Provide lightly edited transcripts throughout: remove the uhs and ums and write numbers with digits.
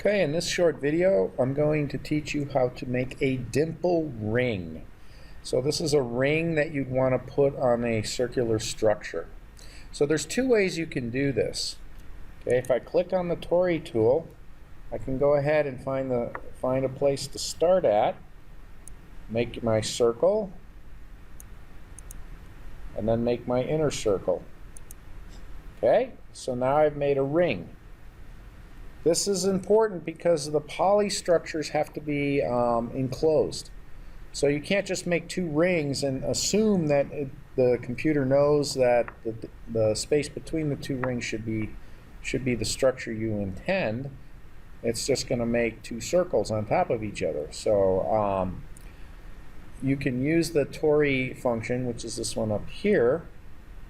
Okay, in this short video, I'm going to teach you how to make a dimple ring. So this is a ring that you'd want to put on a circular structure. So there's two ways you can do this. Okay, if I click on the Tori tool, I can go ahead and find a place to start at, make my circle, and then make my inner circle. Okay, so now I've made a ring. This is important because the poly structures have to be enclosed. So you can't just make two rings and assume that the computer knows that the space between the two rings should be the structure you intend. It's just going to make two circles on top of each other. So you can use the Tori function, which is this one up here.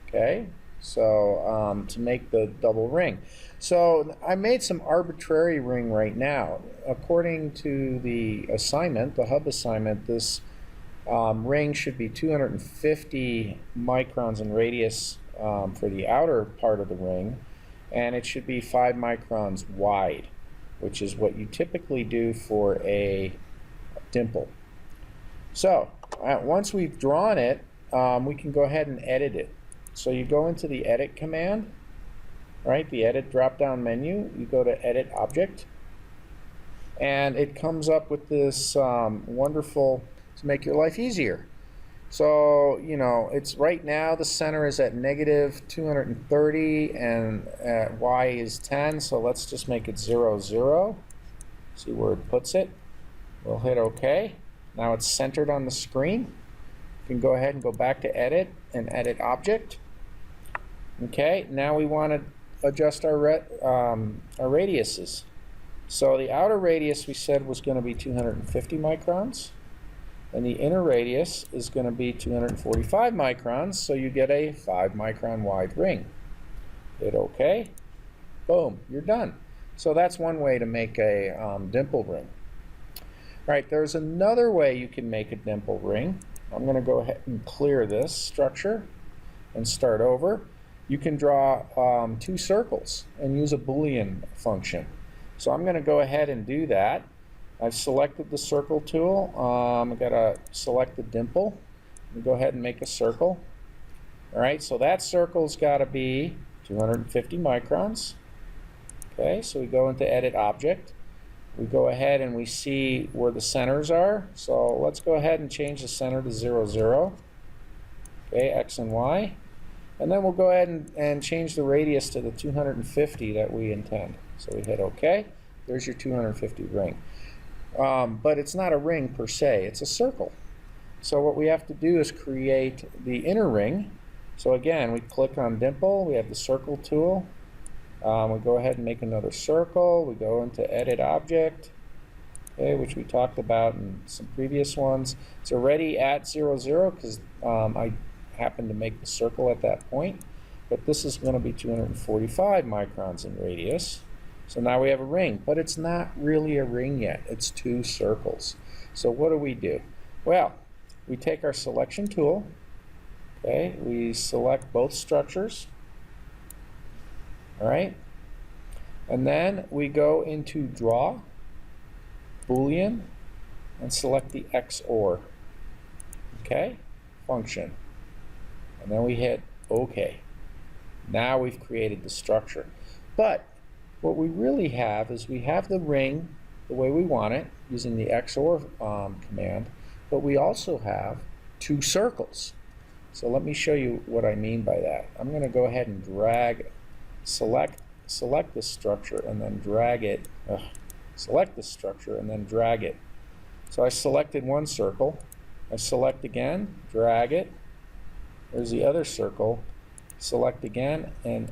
Okay. So to make the double ring. So I made some arbitrary ring right now. According to the assignment, the hub assignment, this ring should be 250 microns in radius for the outer part of the ring, and it should be 5 microns wide, which is what you typically do for a dimple. So once we've drawn it, we can go ahead and edit it. So you go into the edit command, right? The edit drop-down menu. You go to edit object, and it comes up with this wonderful to make your life easier. So it's right now the center is at negative 230 and y is 10. So let's just make it 0, 0. See where it puts it. We'll hit OK. Now it's centered on the screen. You can go ahead and go back to edit and edit object. Okay, now we want to adjust our radiuses. So the outer radius we said was going to be 250 microns, and the inner radius is going to be 245 microns, so you get a 5 micron wide ring. Hit OK. Boom, you're done. So that's one way to make a dimple ring. All right, there's another way you can make a dimple ring. I'm going to go ahead and clear this structure and start over. You can draw two circles and use a Boolean function. So I'm going to go ahead and do that. I've selected the circle tool. I've got to select the dimple and go ahead and make a circle. All right, so that circle's got to be 250 microns. Okay, so we go into edit object. We go ahead and we see where the centers are. So let's go ahead and change the center to 0, 0. Okay, X and Y. And then we'll go ahead and change the radius to the 250 that we intend. So we hit OK. There's your 250 ring. But it's not a ring per se. It's a circle. So what we have to do is create the inner ring. So again, we click on dimple. We have the circle tool. We go ahead and make another circle. We go into edit object, okay, which we talked about in some previous ones. It's already at 0, 0 because I happened to make the circle at that point. But this is going to be 245 microns in radius. So now we have a ring, but it's not really a ring yet. It's two circles. So what do? Well, we take our selection tool. Okay, we select both structures. All right, and then we go into draw, Boolean, and select the XOR, okay, function, and then we hit OK. Now we've created the structure. But what we really have is we have the ring the way we want it using the XOR command, but we also have two circles. So let me show you what I mean by that. I'm going to go ahead and select this structure and then drag it. Select this structure and then drag it. So I selected one circle. I select again, drag it. There's the other circle. Select again and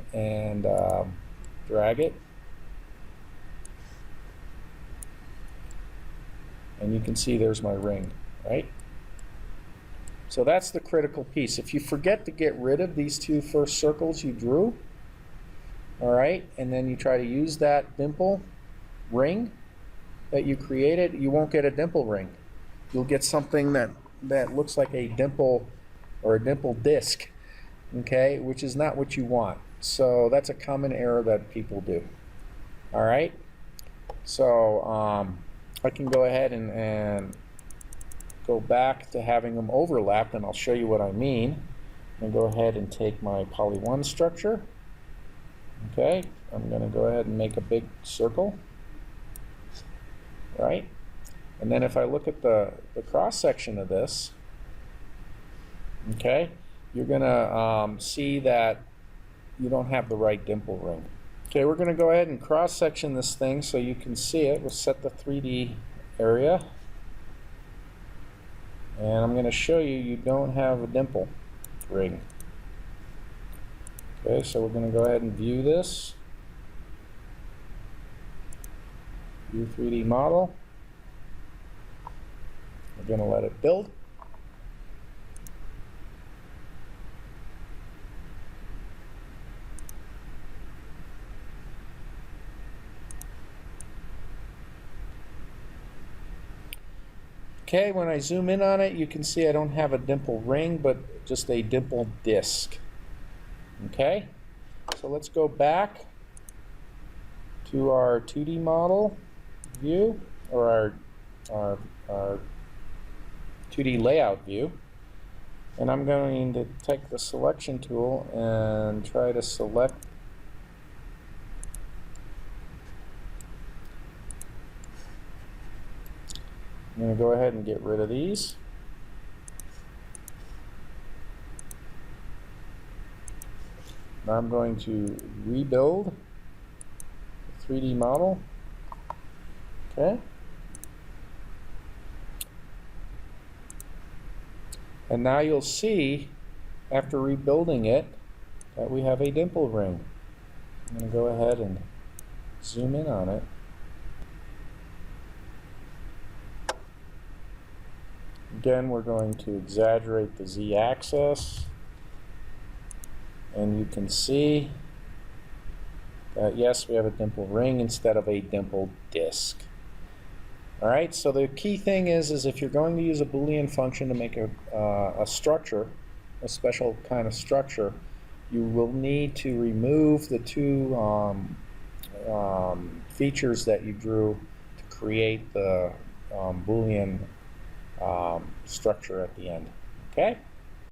drag it. And you can see there's my ring, right? So that's the critical piece. If you forget to get rid of these two first circles you drew, all right, and then you try to use that dimple ring that you created, you won't get a dimple ring. You'll get something that looks like a dimple or a dimple disc, okay, which is not what you want. So that's a common error that people do. All right, So I can go ahead and go back to having them overlapped, and I'll show you what I mean. I'm going to go ahead and take my poly 1 structure. Okay, I'm going to go ahead and make a big circle, right? And then if I look at the cross section of this, okay, you're going to see that you don't have the right dimple ring. Okay, we're going to go ahead and cross section this thing so you can see it. We'll set the 3D area. And I'm going to show you you don't have a dimple ring. Okay, so we're going to go ahead and view this. View 3D model. We're going to let it build. Okay, when I zoom in on it, you can see I don't have a dimple ring, but just a dimple disc. Okay, so let's go back to our 2D model view, or our 2D layout view. And I'm going to take the selection tool and try to select I'm going to go ahead and get rid of these. Now I'm going to rebuild the 3D model. Okay. And now you'll see, after rebuilding it, that we have a dimple ring. I'm going to go ahead and zoom in on it. Again, we're going to exaggerate the z-axis, and you can see that yes, we have a dimple ring instead of a dimple disc. All right, so the key thing is if you're going to use a Boolean function to make a structure, a special kind of structure, you will need to remove the two features that you drew to create the Boolean structure at the end. Okay?